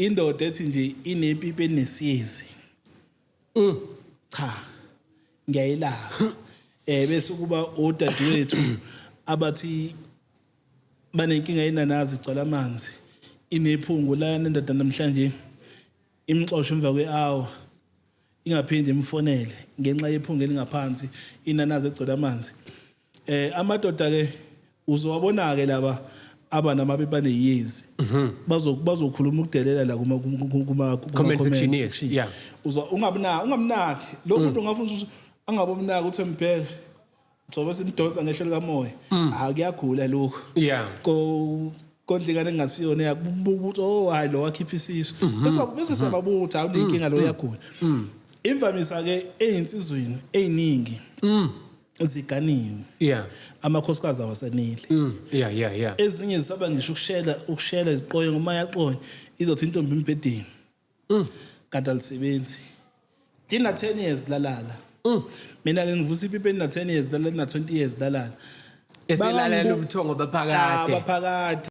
indoda ethi nje inepipi enesiyezi cha ngiyayilapha bese kuba odadewethu abathi banenkinga yenanazi igcwala amanzi inephungu la nendoda namhlanje imxoshwe emva kwe-hour ingaphinde imfonele ngenxa yephungu elingaphansi inanazi egcwala amanzi amadoda ke uzowabona ke laba abanamaphepha aneyezi bazokhuluma ukudelela la kuma comment section yeah ungamnaki lo muntu ungafuna angabomnaki uthi mbheke thoba simdonsa ngehlo likamoya akuyagula lokho yeah kodlikana engasiyona yakubuka ukuthi oh hayi lo wakhipha isisu bese siyababutha awunenkinga lo yagula imvamisa ke eyinsizweni eyiningi ziganiwe yeah amakhosikazi awasanile yeah ezinye zisaba ngisho ukushela iziqoyo ngoma yaqoyo izothi intombi embedeni kanti alisebenzi lina 10 years lalala mina ke ngivusa ipipi na 10 years lalala na 20 years lalala eselala lobuthongo baphakade baphakade